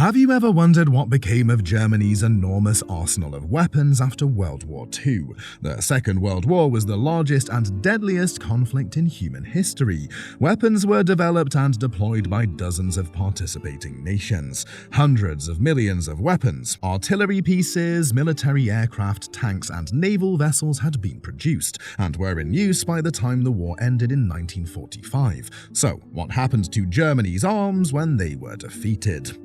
Have you ever wondered what became of Germany's enormous arsenal of weapons after World War II? The Second World War was the largest and deadliest conflict in human history. Weapons were developed and deployed by dozens of participating nations. Hundreds of millions of weapons, artillery pieces, military aircraft, tanks, and naval vessels had been produced, and were in use by the time the war ended in 1945. So, what happened to Germany's arms when they were defeated?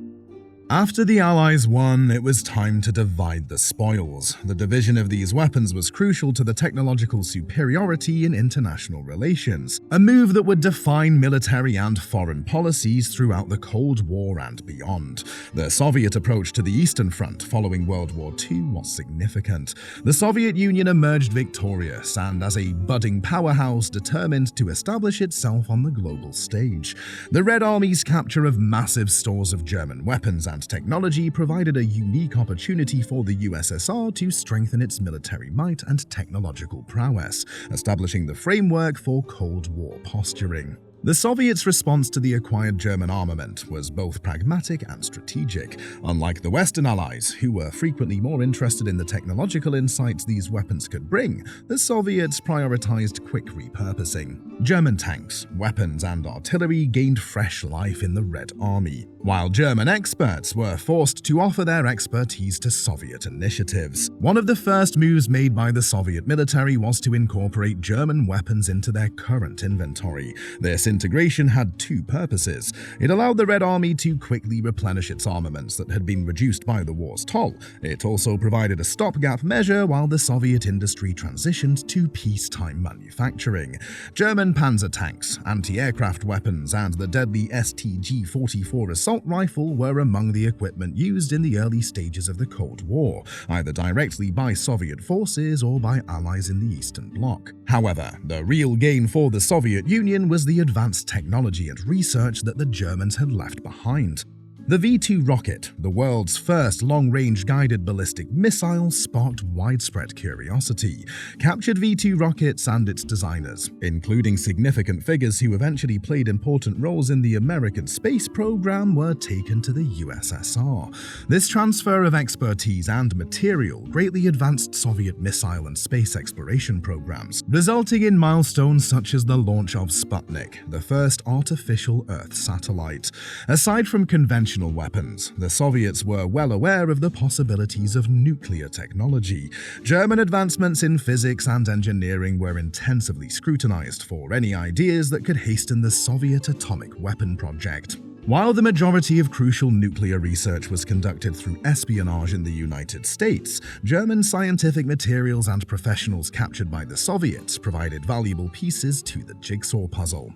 After the Allies won, it was time to divide the spoils. The division of these weapons was crucial to the technological superiority in international relations, a move that would define military and foreign policies throughout the Cold War and beyond. The Soviet approach to the Eastern Front following World War II was significant. The Soviet Union emerged victorious and as a budding powerhouse determined to establish itself on the global stage. The Red Army's capture of massive stores of German weapons and technology provided a unique opportunity for the USSR to strengthen its military might and technological prowess, establishing the framework for Cold War posturing. The Soviets' response to the acquired German armament was both pragmatic and strategic. Unlike the Western allies, who were frequently more interested in the technological insights these weapons could bring, the Soviets prioritized quick repurposing. German tanks, weapons, and artillery gained fresh life in the Red Army, while German experts were forced to offer their expertise to Soviet initiatives. One of the first moves made by the Soviet military was to incorporate German weapons into their current inventory. This integration had two purposes. It allowed the Red Army to quickly replenish its armaments that had been reduced by the war's toll. It also provided a stopgap measure while the Soviet industry transitioned to peacetime manufacturing. German panzer tanks, anti-aircraft weapons, and the deadly STG-44 assault rifle were among the equipment used in the early stages of the Cold War, either directly by Soviet forces or by allies in the Eastern Bloc. However, the real gain for the Soviet Union was the advanced technology and research that the Germans had left behind. The V-2 rocket, the world's first long-range guided ballistic missile, sparked widespread curiosity. Captured V-2 rockets and its designers, including significant figures who eventually played important roles in the American space program, were taken to the USSR. This transfer of expertise and material greatly advanced Soviet missile and space exploration programs, resulting in milestones such as the launch of Sputnik, the first artificial Earth satellite. Aside from conventional weapons, the Soviets were well aware of the possibilities of nuclear technology. German advancements in physics and engineering were intensively scrutinized for any ideas that could hasten the Soviet atomic weapon project. While the majority of crucial nuclear research was conducted through espionage in the United States, German scientific materials and professionals captured by the Soviets provided valuable pieces to the jigsaw puzzle.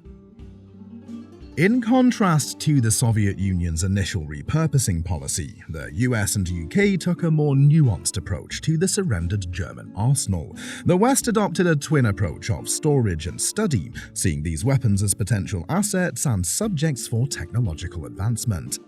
In contrast to the Soviet Union's initial repurposing policy, the US and UK took a more nuanced approach to the surrendered German arsenal. The West adopted a twin approach of storage and study, seeing these weapons as potential assets and subjects for technological advancement.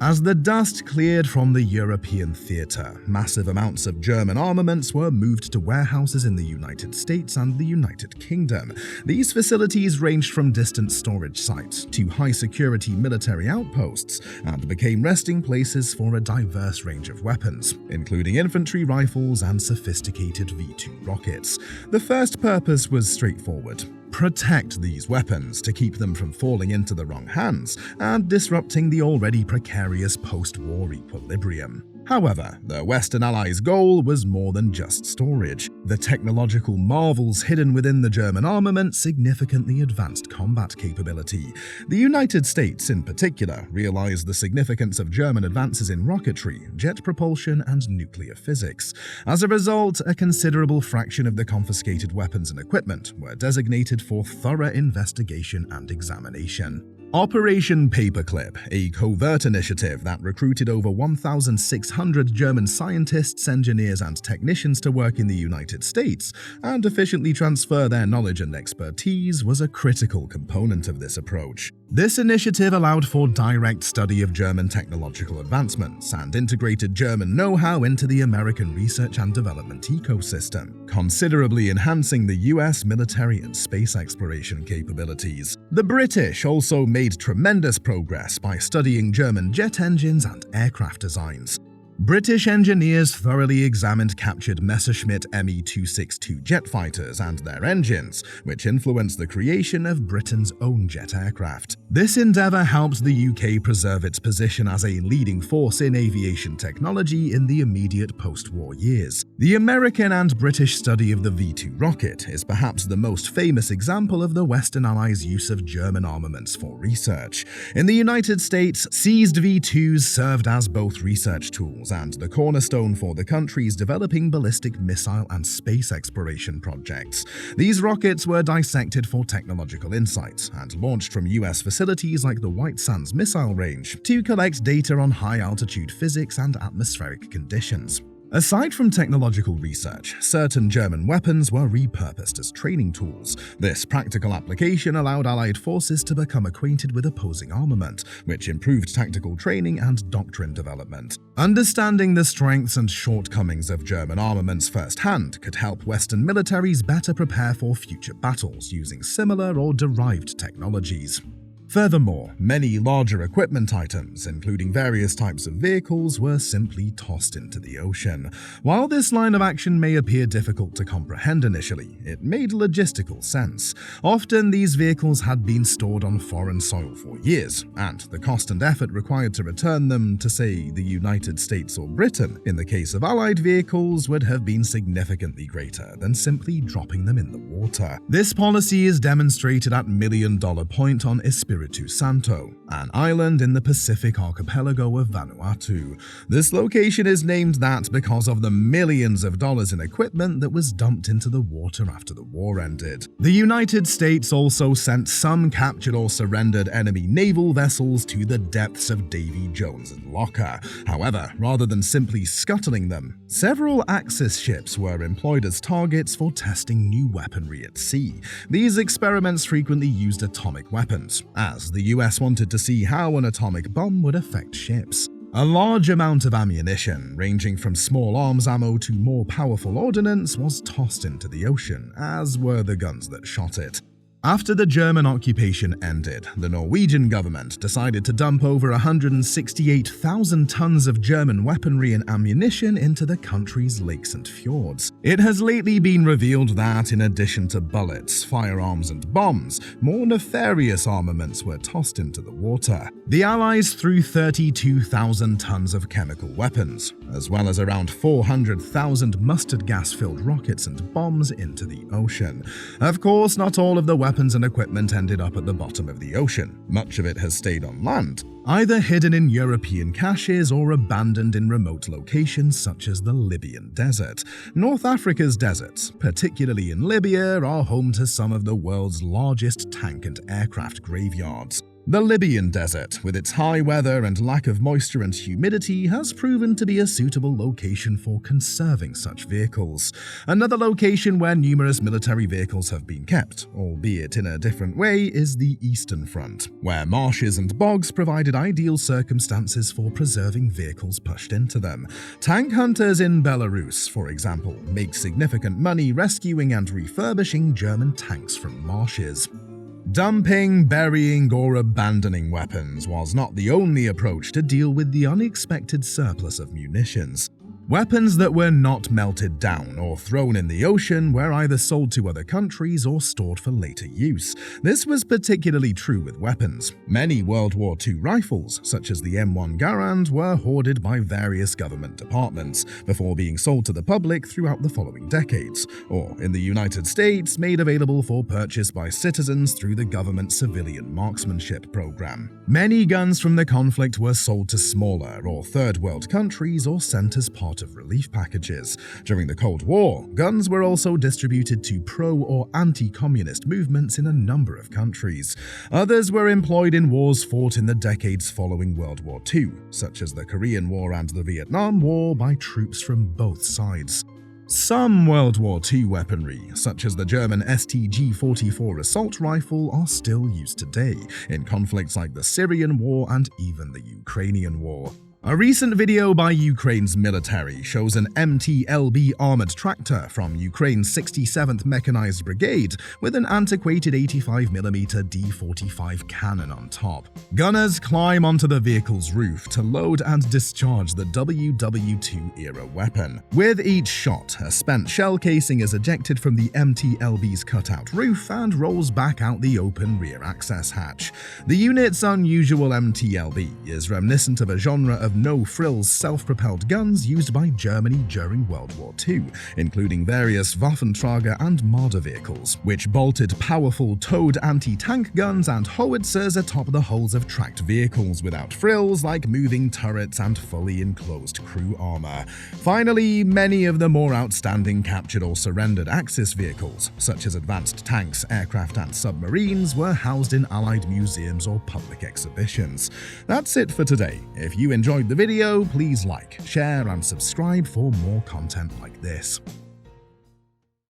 As the dust cleared from the European theater, massive amounts of German armaments were moved to warehouses in the United States and the United Kingdom. These facilities ranged from distant storage sites to high-security military outposts and became resting places for a diverse range of weapons, including infantry rifles and sophisticated V-2 rockets. The first purpose was straightforward: protect these weapons to keep them from falling into the wrong hands and disrupting the already precarious post-war equilibrium. However, the Western Allies' goal was more than just storage. The technological marvels hidden within the German armament significantly advanced combat capability. The United States, in particular, realized the significance of German advances in rocketry, jet propulsion, and nuclear physics. As a result, a considerable fraction of the confiscated weapons and equipment were designated for thorough investigation and examination. Operation Paperclip, a covert initiative that recruited over 1,600 German scientists, engineers, and technicians to work in the United States and efficiently transfer their knowledge and expertise, was a critical component of this approach. This initiative allowed for direct study of German technological advancements and integrated German know-how into the American research and development ecosystem, considerably enhancing the US military and space exploration capabilities. The British also made tremendous progress by studying German jet engines and aircraft designs. British engineers thoroughly examined captured Messerschmitt Me-262 jet fighters and their engines, which influenced the creation of Britain's own jet aircraft. This endeavour helped the UK preserve its position as a leading force in aviation technology in the immediate post-war years. The American and British study of the V-2 rocket is perhaps the most famous example of the Western Allies' use of German armaments for research. In the United States, seized V-2s served as both research tools and the cornerstone for the country's developing ballistic missile and space exploration projects. These rockets were dissected for technological insights and launched from US facilities like the White Sands Missile Range to collect data on high-altitude physics and atmospheric conditions. Aside from technological research, certain German weapons were repurposed as training tools. This practical application allowed Allied forces to become acquainted with opposing armament, which improved tactical training and doctrine development. Understanding the strengths and shortcomings of German armaments firsthand could help Western militaries better prepare for future battles using similar or derived technologies. Furthermore, many larger equipment items, including various types of vehicles, were simply tossed into the ocean. While this line of action may appear difficult to comprehend initially, it made logistical sense. Often these vehicles had been stored on foreign soil for years, and the cost and effort required to return them to, say, the United States or Britain, in the case of Allied vehicles, would have been significantly greater than simply dropping them in the water. This policy is demonstrated at $1 Million Point on Espiritu Santo, an island in the Pacific archipelago of Vanuatu. This location is named that because of the millions of dollars in equipment that was dumped into the water after the war ended. The United States also sent some captured or surrendered enemy naval vessels to the depths of Davy Jones's locker. However, rather than simply scuttling them, several Axis ships were employed as targets for testing new weaponry at sea. These experiments frequently used atomic weapons, as the US wanted to see how an atomic bomb would affect ships. A large amount of ammunition, ranging from small arms ammo to more powerful ordnance, was tossed into the ocean, as were the guns that shot it. After the German occupation ended, the Norwegian government decided to dump over 168,000 tons of German weaponry and ammunition into the country's lakes and fjords. It has lately been revealed that, in addition to bullets, firearms, and bombs, more nefarious armaments were tossed into the water. The Allies threw 32,000 tons of chemical weapons, as well as around 400,000 mustard gas-filled rockets and bombs into the ocean. Of course, not all of the weapons and equipment ended up at the bottom of the ocean. Much of it has stayed on land, either hidden in European caches or abandoned in remote locations such as the Libyan desert. North Africa's deserts, particularly in Libya, are home to some of the world's largest tank and aircraft graveyards. The Libyan desert, with its high weather and lack of moisture and humidity, has proven to be a suitable location for conserving such vehicles. Another location where numerous military vehicles have been kept, albeit in a different way, is the Eastern Front, where marshes and bogs provided ideal circumstances for preserving vehicles pushed into them. Tank hunters in Belarus, for example, make significant money rescuing and refurbishing German tanks from marshes. Dumping, burying, or abandoning weapons was not the only approach to deal with the unexpected surplus of munitions. Weapons that were not melted down or thrown in the ocean were either sold to other countries or stored for later use. This was particularly true with weapons. Many World War II rifles, such as the M1 Garand, were hoarded by various government departments before being sold to the public throughout the following decades, or in the United States, made available for purchase by citizens through the government civilian marksmanship program. Many guns from the conflict were sold to smaller or third world countries or sent as part of relief packages. During the Cold War, guns were also distributed to pro- or anti-communist movements in a number of countries. Others were employed in wars fought in the decades following World War II, such as the Korean War and the Vietnam War, by troops from both sides. Some World War II weaponry, such as the German STG-44 assault rifle, are still used today in conflicts like the Syrian War and even the Ukrainian War. A recent video by Ukraine's military shows an MT-LB armored tractor from Ukraine's 67th Mechanized Brigade with an antiquated 85mm D45 cannon on top. Gunners climb onto the vehicle's roof to load and discharge the WW2-era weapon. With each shot, a spent shell casing is ejected from the MT-LB's cutout roof and rolls back out the open rear access hatch. The unit's unusual MT-LB is reminiscent of a genre of no-frills self-propelled guns used by Germany during World War II, including various Waffenträger and Marder vehicles, which bolted powerful towed anti-tank guns and howitzers atop the hulls of tracked vehicles without frills like moving turrets and fully enclosed crew armor. Finally, many of the more outstanding captured or surrendered Axis vehicles, such as advanced tanks, aircraft and submarines, were housed in Allied museums or public exhibitions. That's it for today. If you enjoyed the video, please like, share, and subscribe for more content like this.